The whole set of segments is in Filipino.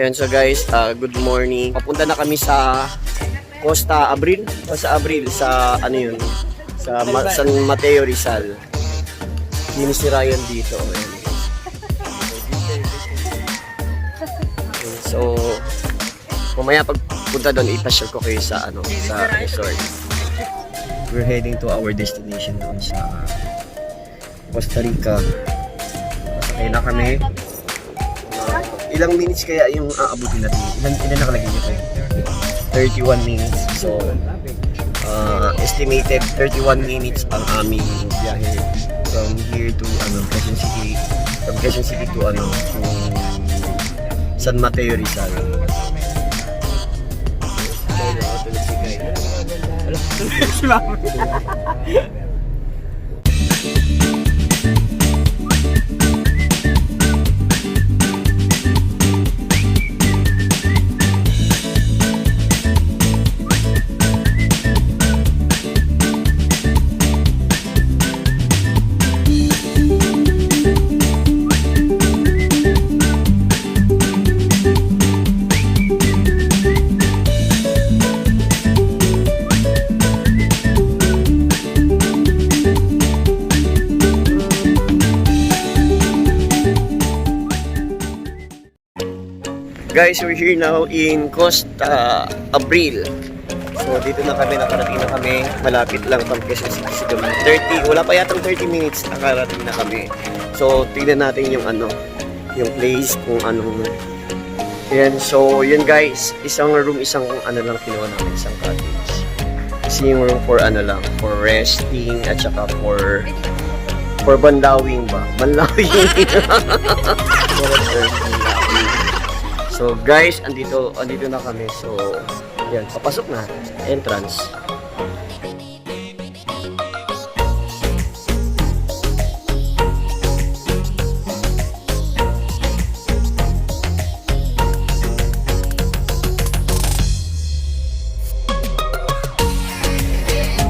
Ayan, so guys, good morning. Papunta na kami sa Costa Abril. Costa Abril sa ano yun? Sa San Mateo Rizal. Hindi si Ryan dito. Ayan. So, mamaya pagpunta doon, ipasyal ko kayo sa ano, sa resort. We're heading to our destination doon sa Costa Rica. Pasakay na kami. Ilang minutes kaya yung aabutin natin? Ilan nakalagay dito? 31 minutes. So, estimated 31 minutes ang aming biyahe from here to Quezon City. From Quezon City to to San Mateo Rizal. Si Mama. Guys, we're here now in Costa Abril. So dito na kami, nakarating na kami. Malapit lang from Quezon City siguro. 30, wala pa yatang 30 minutes nakarating na kami. So tignan natin yung yung place kung anong. Yan, so yun guys, isang room, isang lang kinuha namin, isang cottage. Kasi yung room for lang, for resting at saka for banlawing ba? Banlawing. So guys, andito na kami. So, yan, papasok na. Entrance.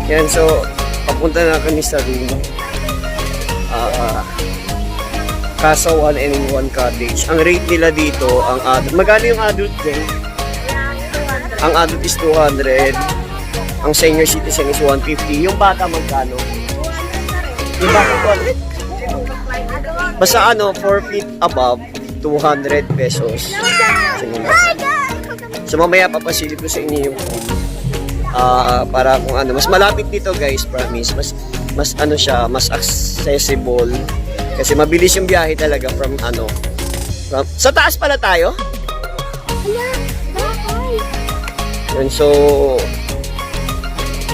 Yan, so, papunta na kami sa room. Casa 1 and 1 cottage. Ang rate nila dito, ang adult. Magkano yung adult din? Ang adult is 200. Ang senior citizen is 150. Yung bata magkano? Yung bata 200? Basta 4 feet above, 200 pesos. So mamaya papasilip ko sa inyo yung para kung mas malapit dito guys, promise. Mas siya, mas accessible. Kasi mabilis yung biyahe talaga from sa taas pala tayo? Yun, so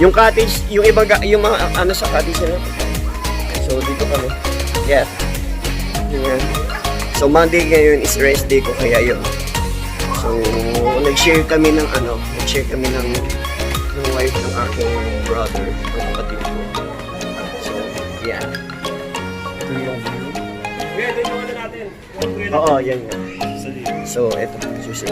yung cottage, yung iba, yung mga sa cottage nila. So dito kami. Yeah. Yan. So Monday ngayon is rest day ko, kaya yun. So nag-share kami ng wife ng aking brother, ng kapatid ko. So yeah. Oo, yan. So, eto, susi.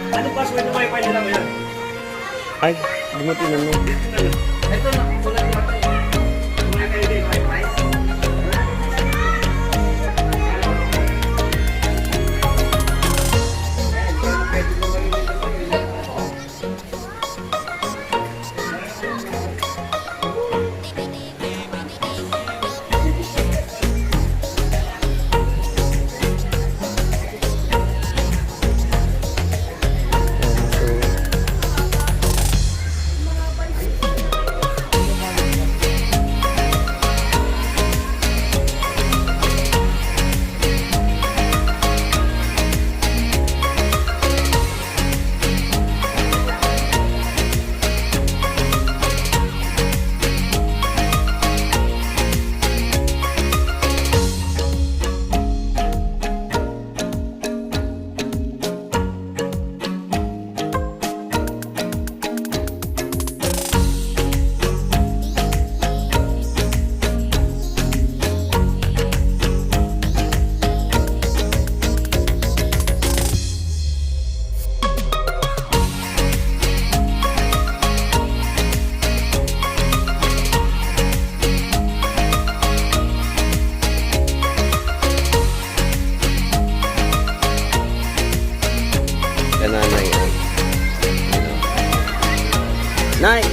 Ano password ng wifi nila ngayon? Ay, di mo tinanong. Ito na, wala yung wifi. Wala kayo din wifi? Nice!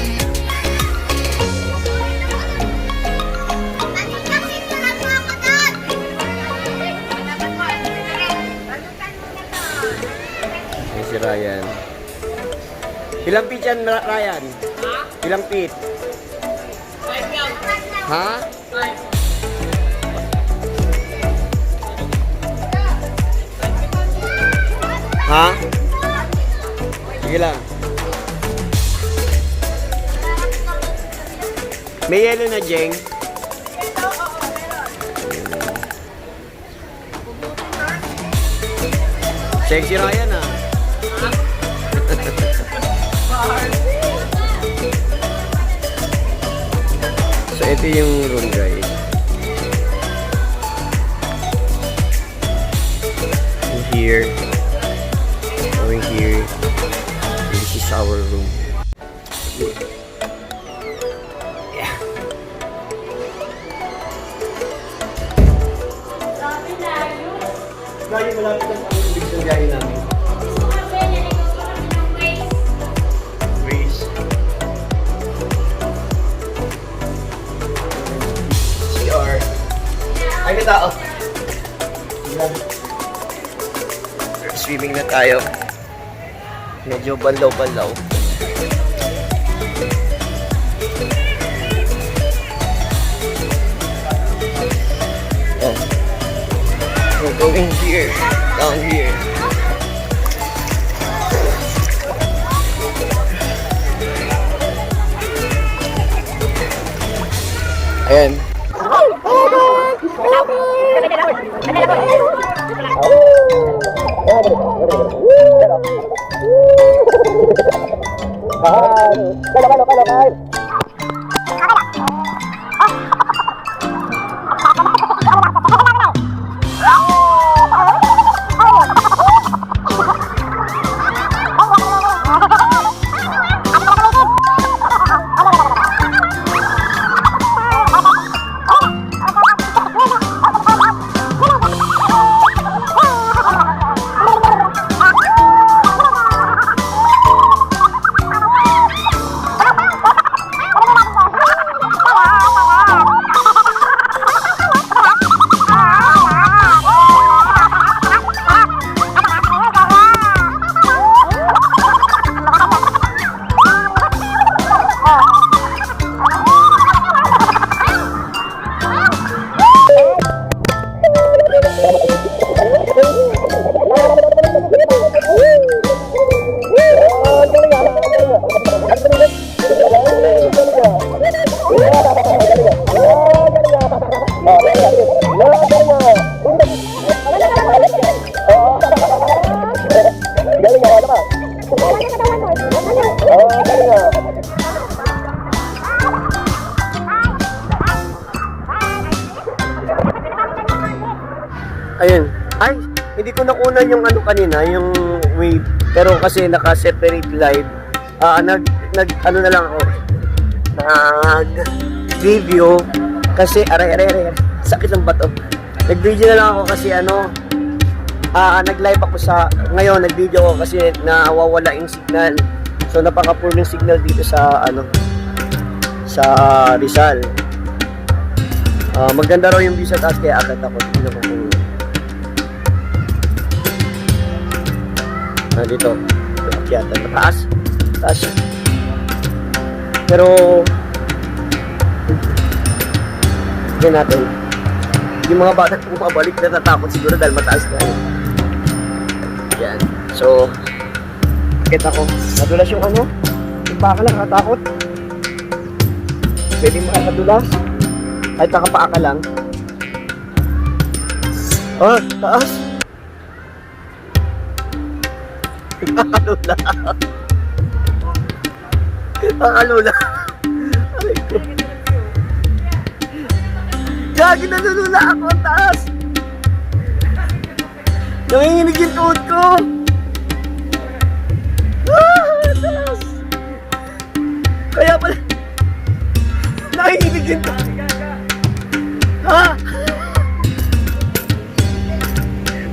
Ay, si Ryan. Ilang feet yan, Ryan? Ilang feet? Ha? Ha? Sige lang. May yelo na, Jeng. Sexy Ryan, ah. So, ito yung room, guys. In here. Going here. This is our room. Yeah. Lagi malapit ang ibig sa biyahe namin. Grace. CR. Ay, may tao. Swimming na tayo. Medyo balaw-balaw. Oh. We're going here. Down here. Ayan. Ayun. Ay, hindi ko nakunan yung ano kanina, yung wave. Pero kasi naka-separate live. Ano na lang ako. Nag-video. Kasi, aray. Sakit ng bato. Nag-video na lang ako kasi nag-live ako ngayon, nag-video ako kasi nawawala yung signal. So, napaka-poor yung signal dito sa, sa Rizal. Maganda raw yung view sa taas, kaya agad ako. Tingnan ko kung dito. Akyatan. Mataas. Taas siya. Pero hindi natin. Yung mga bata kung mabalik na natakot siguro dahil mataas na yun. Yan. So, kita ko. Nadulas yung yung baka lang nakatakot. Pwede makakadulas. Kahit nakapaa ka lang. Oh, taas. Nakalula. Nakalula. Aray ko. Gagi, nalulula ako. Ang taas. Nanginginig yung tuhod ko. Taas. Kaya pala. Nanginginig yung tuhod. Ha?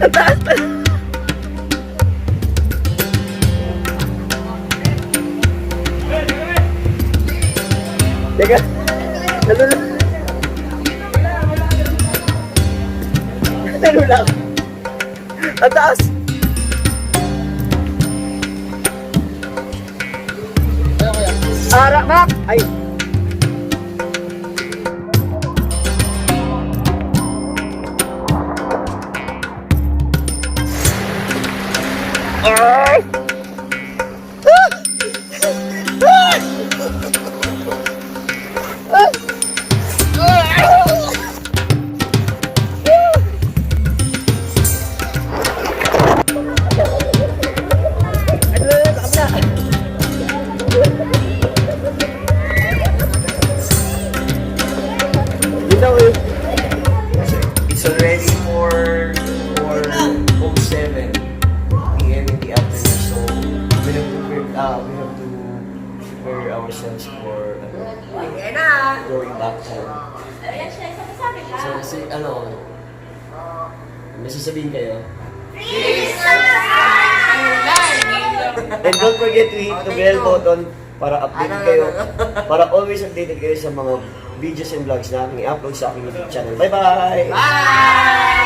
Ang taas pala. Teka. Nalulak. Nalulak. Ang taas. Ara, Mac! Ay! Ay! It's already 4:07 p.m. in the afternoon, so we have to prepare ourselves for going back home. So, may sasabihin kayo? And don't forget to hit the bell button para update kayo, para always updated kayo sa mga videos and vlogs na aking i-upload sa aking YouTube channel. Bye-bye! Bye!